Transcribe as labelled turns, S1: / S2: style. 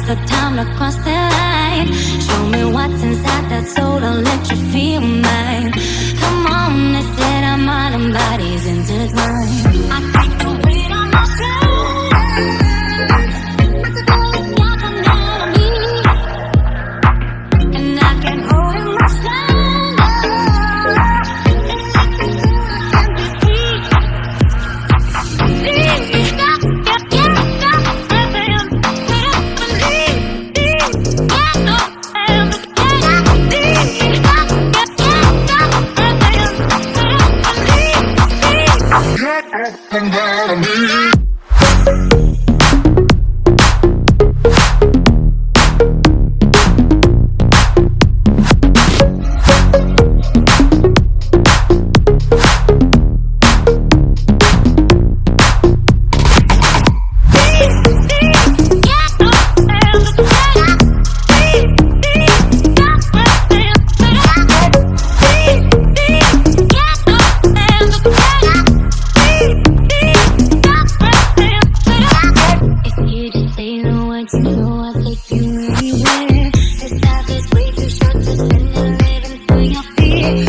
S1: the time to cross the line. Show me what's inside that soul, I'll let you feel mine. Come on, they said our mind and body's intertwined. I take the weight on my shoulders. It's a girl that's not an enemy, and I can hold it much longer. And let the feeling can be free. Please stop, get up, and believe. Get up and believe. Stop, get up, and believe. Get up and believe. You know I'll take you anywhere. This life is way too short to spend it living through your fear.